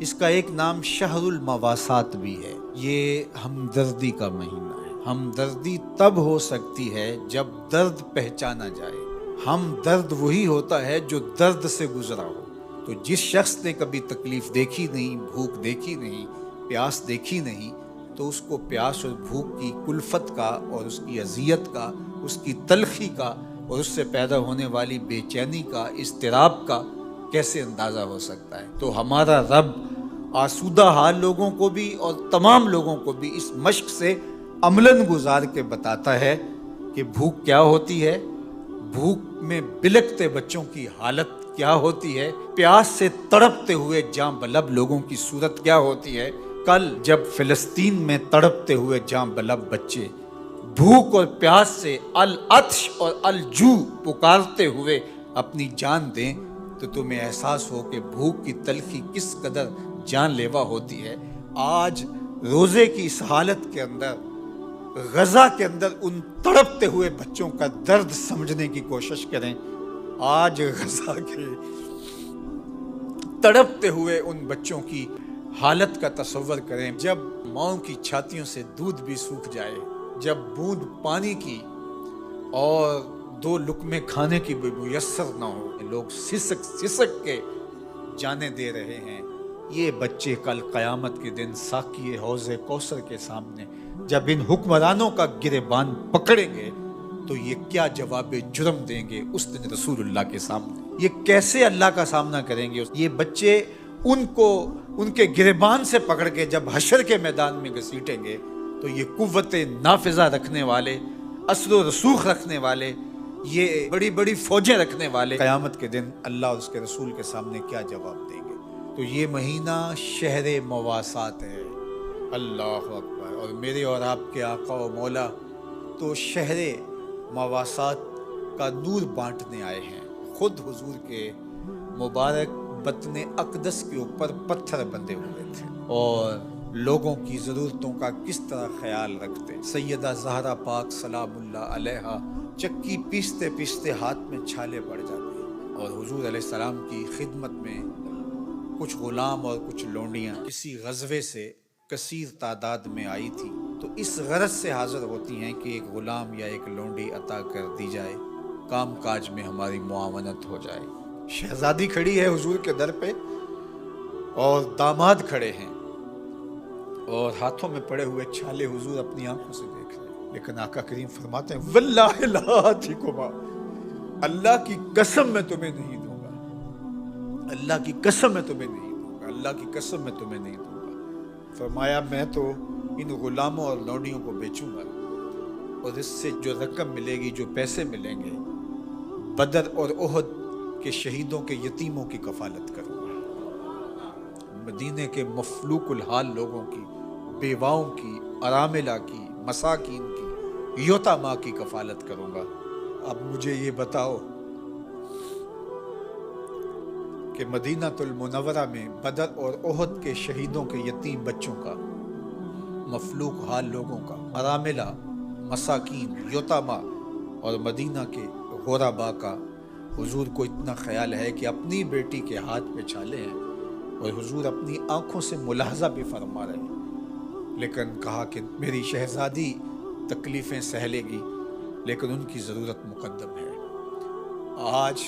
اس کا ایک نام شہر المواسات بھی ہے۔ یہ ہمدردی کا مہینہ ہے۔ ہمدردی تب ہو سکتی ہے جب درد پہچانا جائے۔ ہمدرد وہی ہوتا ہے جو درد سے گزرا ہو۔ تو جس شخص نے کبھی تکلیف دیکھی نہیں، بھوک دیکھی نہیں، پیاس دیکھی نہیں، تو اس کو پیاس اور بھوک کی کلفت کا اور اس کی اذیت کا، اس کی تلخی کا اور اس سے پیدا ہونے والی بے چینی کا، اضطراب کا کیسے اندازہ ہو سکتا ہے۔ تو ہمارا رب آسودہ حال لوگوں کو بھی اور تمام لوگوں کو بھی اس مشق سے عملاً گزار کے بتاتا ہے کہ بھوک کیا ہوتی ہے، بھوک میں بلکتے بچوں کی حالت کیا ہوتی ہے، پیاس سے تڑپتے ہوئے جاں بلب لوگوں کی صورت کیا ہوتی ہے۔ کل جب فلسطین میں تڑپتے ہوئے جاں بلب بچے بھوک اور پیاس سے العطش اور الجوع پکارتے ہوئے اپنی جان دیں تو تمہیں احساس ہو کہ بھوک کی تلخی کس قدر جان لیوا ہوتی ہے۔ آج روزے کی اس حالت کے اندر، غزہ کے اندر ان تڑپتے ہوئے بچوں کا درد سمجھنے کی کوشش کریں۔ آج غزہ کے تڑپتے ہوئے ان بچوں کی حالت کا تصور کریں، جب ماؤں کی چھاتیوں سے دودھ بھی سوکھ جائے، جب بوند پانی کی اور 2 لقمے کھانے کی بھی میسر نہ ہو، لوگ سسک سسک کے جانے دے رہے ہیں۔ یہ بچے کل قیامت کے دن ساقی حوض کوثر کے سامنے جب ان حکمرانوں کا گریبان پکڑیں گے تو یہ کیا جواب جرم دیں گے اس دن رسول اللہ کے سامنے؟ یہ کیسے اللہ کا سامنا کریں گے؟ یہ بچے ان کو ان کے گریبان سے پکڑ کے جب حشر کے میدان میں گھسیٹیں گے تو یہ قوت نافذہ رکھنے والے، اثر و رسوخ رکھنے والے، یہ بڑی بڑی فوجیں رکھنے والے قیامت کے دن اللہ اور اس کے رسول کے سامنے کیا جواب دیں گے؟ تو یہ مہینہ شہر مواسات ہے۔ اللہ اکبر۔ اور میرے اور آپ کے آقا و مولا تو شہر مواسات کا نور بانٹنے آئے ہیں۔ خود حضور کے مبارک بطن اقدس کے اوپر پتھر بندھے ہوئے تھے اور لوگوں کی ضرورتوں کا کس طرح خیال رکھتے۔ سیدہ زہرا پاک سلام اللہ علیہا چکی پیستے پیستے ہاتھ میں چھالے پڑ جاتے اور حضور علیہ السلام کی خدمت میں کچھ غلام اور کچھ لونڈیاں کسی غزوے سے کثیر تعداد میں آئی تھی، تو اس غرض سے حاضر ہوتی ہیں کہ ایک غلام یا ایک لونڈی عطا کر دی جائے، کام کاج میں ہماری معاونت ہو جائے۔ شہزادی کھڑی ہے حضور کے در پہ اور داماد کھڑے ہیں اور ہاتھوں میں پڑے ہوئے چھالے حضور اپنی آنکھوں سے دیکھ رہے ہیں، لیکن آقا کریم فرماتے ہیں واللہ لا آتیکما، اللہ کی قسم میں تمہیں نہیں دوں گا، اللہ کی قسم میں تمہیں نہیں دوں گا، اللہ کی قسم میں تمہیں نہیں دوں گا۔ فرمایا میں تو ان غلاموں اور لونڈیوں کو بیچوں گا اور اس سے جو رقم ملے گی، جو پیسے ملیں گے، بدر اور احد کے شہیدوں کے یتیموں کی کفالت کروں گا، مدینے کے مفلوق الحال لوگوں کی، بیواؤں کی، اراملہ کی، مساکین کی، یتاماں کی کفالت کروں گا۔ اب مجھے یہ بتاؤ کہ مدینہ المنورہ میں بدر اور احد کے شہیدوں کے یتیم بچوں کا، مفلوق حال لوگوں کا، اراملہ، مساکین، یتاماں اور مدینہ کے غرباء کا حضور کو اتنا خیال ہے کہ اپنی بیٹی کے ہاتھ پہ چھالے ہیں اور حضور اپنی آنکھوں سے ملاحظہ بھی فرما رہے ہیں، لیکن کہا کہ میری شہزادی تکلیفیں سہ لے گی لیکن ان کی ضرورت مقدم ہے۔ آج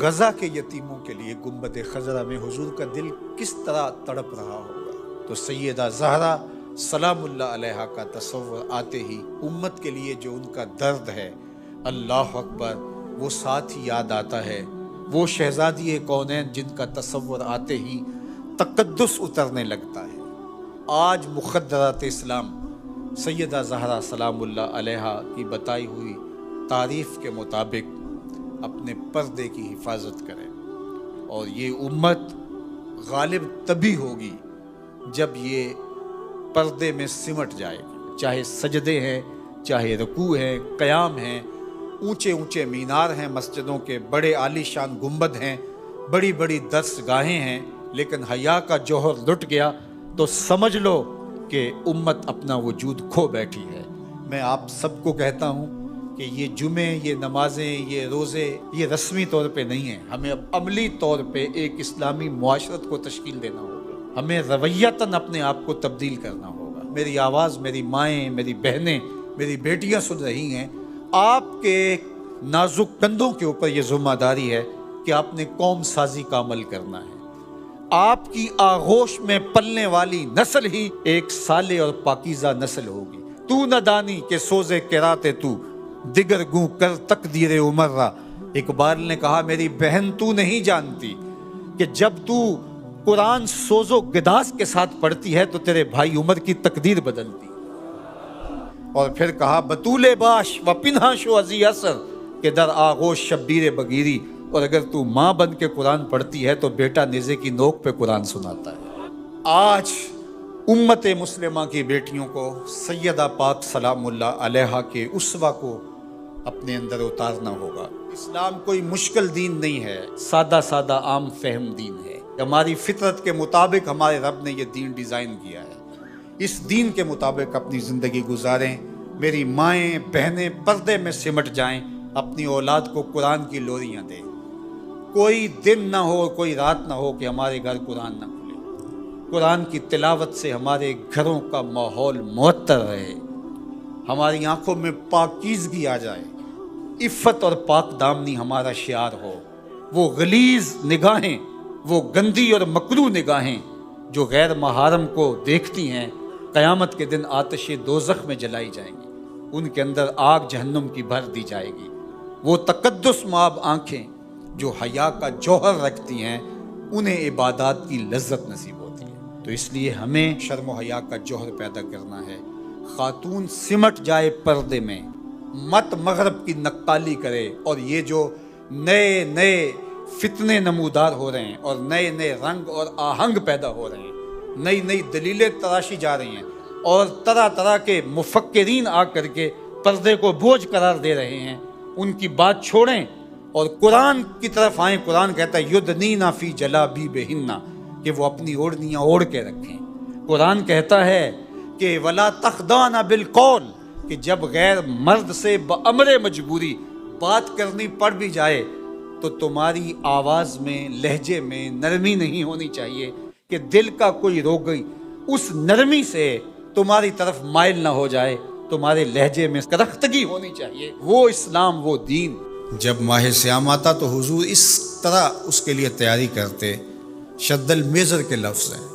غزہ کے یتیموں کے لیے گنبد خضرا میں حضور کا دل کس طرح تڑپ رہا ہوگا۔ تو سیدہ زہرا سلام اللہ علیہا کا تصور آتے ہی امت کے لیے جو ان کا درد ہے، اللہ اکبر، وہ ساتھ ہی یاد آتا ہے۔ وہ شہزادی کونین جن کا تصور آتے ہی تقدس اترنے لگتا ہے۔ آج مخدرات اسلام سیدہ زہرا سلام اللہ علیہا کی بتائی ہوئی تعریف کے مطابق اپنے پردے کی حفاظت کریں، اور یہ امت غالب تبھی ہوگی جب یہ پردے میں سمٹ جائے گی، چاہے سجدے ہیں، چاہے رکوع ہیں، قیام ہیں، اونچے اونچے مینار ہیں مسجدوں کے، بڑے عالی شان گنبد ہیں، بڑی بڑی درس گاہیں ہیں، لیکن حیا کا جوہر لٹ گیا تو سمجھ لو کہ امت اپنا وجود کھو بیٹھی ہے۔ میں آپ سب کو کہتا ہوں کہ یہ جمعے، یہ نمازیں، یہ روزے یہ رسمی طور پہ نہیں ہیں، ہمیں اب عملی طور پہ ایک اسلامی معاشرت کو تشکیل دینا ہوگا، ہمیں رویتاً اپنے آپ کو تبدیل کرنا ہوگا۔ میری آواز میری مائیں، میری بہنیں، میری بیٹیاں سن رہی ہیں، آپ کے نازک کندھوں کے اوپر یہ ذمہ داری ہے کہ آپ نے قوم سازی کا عمل کرنا ہے۔ آپ کی آغوش میں پلنے والی نسل ہی ایک صالح اور پاکیزہ نسل ہوگی۔ تو نہ دانی کہ سوزے کراتے تو دیگر گوں کر تقدیر عمر را۔ اقبال نے کہا میری بہن تو نہیں جانتی کہ جب تو قرآن سوز و گداز کے ساتھ پڑھتی ہے تو تیرے بھائی عمر کی تقدیر بدلتی۔ اور پھر کہا بطول باش و پنہا شو ازی اثر کہ در آغوش شبیر بگیری۔ اور اگر تو ماں بن کے قرآن پڑھتی ہے تو بیٹا نیزے کی نوک پہ قرآن سناتا ہے۔ آج امت مسلمہ کی بیٹیوں کو سیدہ پاک سلام اللہ علیہا کے اسوہ کو اپنے اندر اتارنا ہوگا۔ اسلام کوئی مشکل دین نہیں ہے، سادہ سادہ عام فہم دین ہے۔ ہماری فطرت کے مطابق ہمارے رب نے یہ دین ڈیزائن کیا ہے، اس دین کے مطابق اپنی زندگی گزاریں۔ میری مائیں بہنیں پردے میں سمٹ جائیں، اپنی اولاد کو قرآن کی لوریاں دیں۔ کوئی دن نہ ہو، کوئی رات نہ ہو کہ ہمارے گھر قرآن نہ کھلے۔ قرآن کی تلاوت سے ہمارے گھروں کا ماحول معطر رہے، ہماری آنکھوں میں پاکیزگی آ جائے، عفت اور پاک دامنی ہمارا شعار ہو۔ وہ غلیظ نگاہیں، وہ گندی اور مکروہ نگاہیں جو غیر محارم کو دیکھتی ہیں، قیامت کے دن آتش دوزخ میں جلائی جائیں گی، ان کے اندر آگ جہنم کی بھر دی جائے گی۔ وہ تقدس مآب آنکھیں جو حیا کا جوہر رکھتی ہیں، انہیں عبادات کی لذت نصیب ہوتی ہے۔ تو اس لیے ہمیں شرم و حیا کا جوہر پیدا کرنا ہے۔ خاتون سمٹ جائے پردے میں، مت مغرب کی نقالی کرے، اور یہ جو نئے نئے فتنے نمودار ہو رہے ہیں اور نئے نئے رنگ اور آہنگ پیدا ہو رہے ہیں، نئی نئی دلیلیں تراشی جا رہی ہیں، اور طرح طرح کے مفکرین آ کر کے پردے کو بوجھ قرار دے رہے ہیں، ان کی بات چھوڑیں اور قرآن کی طرف آئیں۔ قرآن کہتا ہے یدنینا فی جلابیبہن، کہ وہ اپنی اوڑھنیاں اوڑھ کے رکھیں۔ قرآن کہتا ہے کہ ولا تخضعن بالقول، کہ جب غیر مرد سے بامر مجبوری بات کرنی پڑ بھی جائے تو تمہاری آواز میں، لہجے میں نرمی نہیں ہونی چاہیے کہ دل کا کوئی روگی اس نرمی سے تمہاری طرف مائل نہ ہو جائے، تمہارے لہجے میں کرختگی ہونی چاہیے۔ وہ اسلام، وہ دین۔ جب ماہ سیام آتا تو حضور اس طرح اس کے لیے تیاری کرتے، شد المیزر کے لفظ ہیں،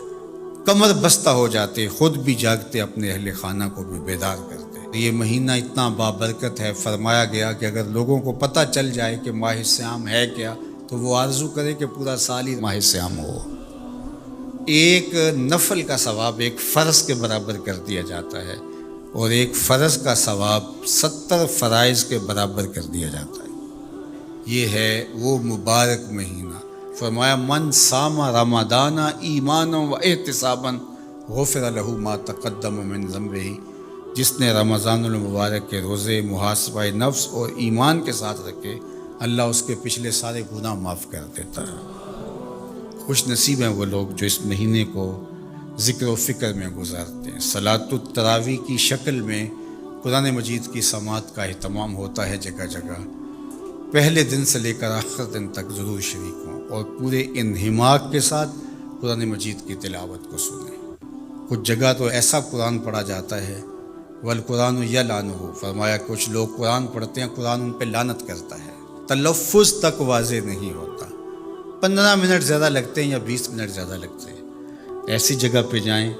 کمر بستہ ہو جاتے، خود بھی جاگتے، اپنے اہل خانہ کو بھی بیدار کرتے۔ یہ مہینہ اتنا بابرکت ہے، فرمایا گیا کہ اگر لوگوں کو پتہ چل جائے کہ ماہ سیام ہے کیا تو وہ آرزو کرے کہ پورا سال ہی ماہ سیام ہو۔ ایک نفل کا ثواب ایک فرض کے برابر کر دیا جاتا ہے، اور ایک فرض کا ثواب 70 فرائض کے برابر کر دیا جاتا ہے۔ یہ ہے وہ مبارک مہینہ۔ فرمایا من صام رمضان ایمانا و احتسابا غفر له ما تقدم من ذنبہ، جس نے رمضان المبارک کے روزے محاسبہ نفس اور ایمان کے ساتھ رکھے، اللہ اس کے پچھلے سارے گناہ معاف کر دیتا ہے۔ خوش نصیب ہیں وہ لوگ جو اس مہینے کو ذکر و فکر میں گزارتے ہیں۔ صلاۃ التراویح کی شکل میں قرآن مجید کی سماعت کا اہتمام ہوتا ہے جگہ جگہ۔ پہلے دن سے لے کر آخر دن تک ضرور شریک ہوں اور پورے انہماک کے ساتھ قرآن مجید کی تلاوت کو سنیں۔ کچھ جگہ تو ایسا قرآن پڑھا جاتا ہے والقرآن یلعنہ، فرمایا کچھ لوگ قرآن پڑھتے ہیں، قرآن ان پہ لعنت کرتا ہے، تلفظ تک واضح نہیں ہوتا، 15 منٹ زیادہ لگتے ہیں یا 20 منٹ زیادہ لگتے ہیں۔ ایسی جگہ پہ جائیں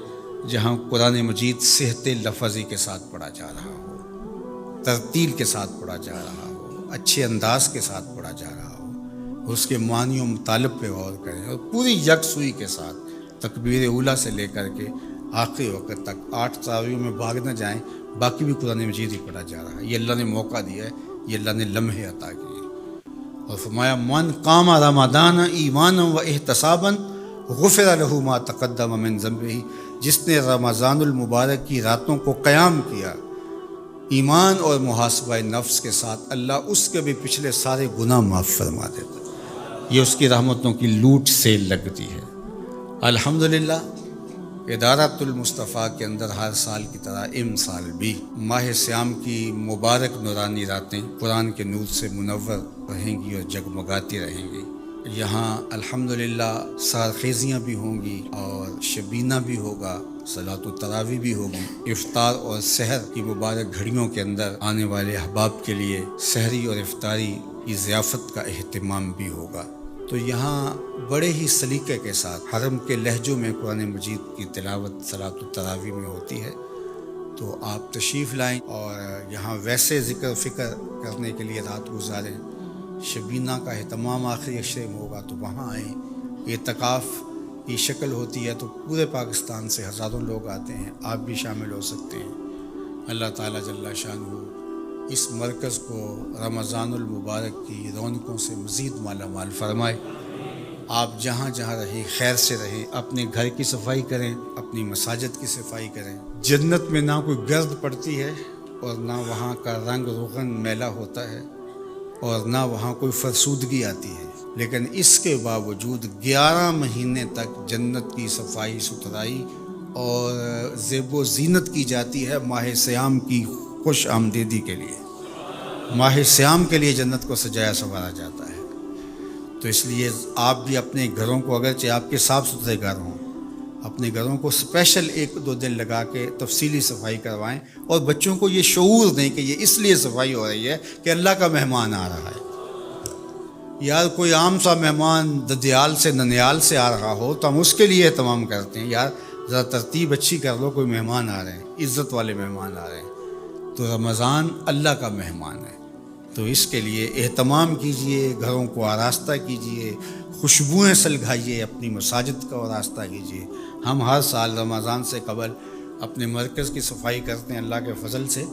جہاں قرآن مجید صحت لفظی کے ساتھ پڑھا جا رہا ہو، ترتیل کے ساتھ پڑھا جا رہا ہو، اچھے انداز کے ساتھ پڑھا جا رہا ہو، اس کے معنی و مطالب پہ غور کریں، اور پوری یکسوئی کے ساتھ تکبیر اولیٰ سے لے کر کے آخری وقت تک 8 تراویح میں بھاگ نہ جائیں، باقی بھی قرآن مجید ہی پڑھا جا رہا ہے۔ یہ اللہ نے موقع دیا ہے، یہ اللہ نے لمحے عطا کیے۔ اور فرمایا من قام رمضان ایمانا و احتسابا غفر له ما تقدم من ذنبہ، جس نے رمضان المبارک کی راتوں کو قیام کیا ایمان اور محاسبہ نفس کے ساتھ، اللہ اس کے بھی پچھلے سارے گناہ معاف فرما دیتا ہے۔ یہ اس کی رحمتوں کی لوٹ سے لگتی ہے۔ الحمدللہ ادارۃ المصطفیٰ کے اندر ہر سال کی طرح سال بھی ماہ سیام کی مبارک نورانی راتیں قرآن کے نور سے منور رہیں گی اور جگمگاتی رہیں گی۔ یہاں الحمدللہ سحرخیزیاں بھی ہوں گی اور شبینہ بھی ہوگا، صلاۃ التراویح بھی ہوگی۔ افطار اور سحر کی مبارک گھڑیوں کے اندر آنے والے احباب کے لیے سحری اور افطاری کی ضیافت کا اہتمام بھی ہوگا۔ تو یہاں بڑے ہی سلیقے کے ساتھ حرم کے لہجوں میں قرآن مجید کی تلاوت صلاۃ التراویح میں ہوتی ہے۔ تو آپ تشریف لائیں اور یہاں ویسے ذکر فکر کرنے کے لیے رات گزاریں۔ شبینہ کا اہتمام آخری عشرے میں ہوگا تو وہاں آئیں۔ اعتکاف کی شکل ہوتی ہے تو پورے پاکستان سے ہزاروں لوگ آتے ہیں، آپ بھی شامل ہو سکتے ہیں۔ اللہ تعالیٰ جل شانہ اس مرکز کو رمضان المبارک کی رونقوں سے مزید مالا مال فرمائے۔ آپ جہاں جہاں رہیں خیر سے رہیں، اپنے گھر کی صفائی کریں، اپنی مساجد کی صفائی کریں۔ جنت میں نہ کوئی گرد پڑتی ہے اور نہ وہاں کا رنگ روغن میلا ہوتا ہے اور نہ وہاں کوئی فرسودگی آتی ہے، لیکن اس کے باوجود 11 مہینے تک جنت کی صفائی ستھرائی اور زیب و زینت کی جاتی ہے ماہ سیام کی خوش آمدیدی کے لیے۔ ماہ سیام کے لیے جنت کو سجایا سنوارا جاتا ہے۔ تو اس لیے آپ بھی اپنے گھروں کو، اگرچہ آپ کے صاف ستھرے گھر ہوں، اپنے گھروں کو اسپیشل 1-2 دن لگا کے تفصیلی صفائی کروائیں اور بچوں کو یہ شعور دیں کہ یہ اس لیے صفائی ہو رہی ہے کہ اللہ کا مہمان آ رہا ہے۔ یار کوئی عام سا مہمان ددیال سے ننیال سے آ رہا ہو تو ہم اس کے لیے اہتمام کرتے ہیں، یار ذرا ترتیب اچھی کر لو، کوئی مہمان آ رہے ہیں، عزت والے مہمان آ رہے ہیں۔ تو رمضان اللہ کا مہمان ہے، تو اس کے لیے اہتمام کیجئے، گھروں کو آراستہ کیجئے، خوشبوئیں سلگائیے، اپنی مساجد کا آراستہ کیجئے۔ ہم ہر سال رمضان سے قبل اپنے مرکز کی صفائی کرتے ہیں اللہ کے فضل سے،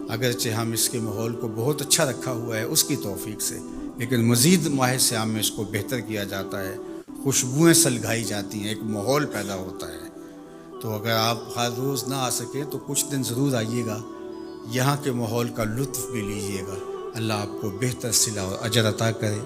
اگرچہ ہم اس کے ماحول کو بہت اچھا رکھا ہوا ہے اس کی توفیق سے، لیکن مزید ماہ سیام میں اس کو بہتر کیا جاتا ہے، خوشبوئیں سلگائی جاتی ہیں، ایک ماحول پیدا ہوتا ہے۔ تو اگر آپ ہر روز نہ آ سکیں تو کچھ دن ضرور آئیے گا، یہاں کے ماحول کا لطف بھی لیجیے گا۔ اللہ آپ کو بہتر صلہ اور اجر عطا کرے۔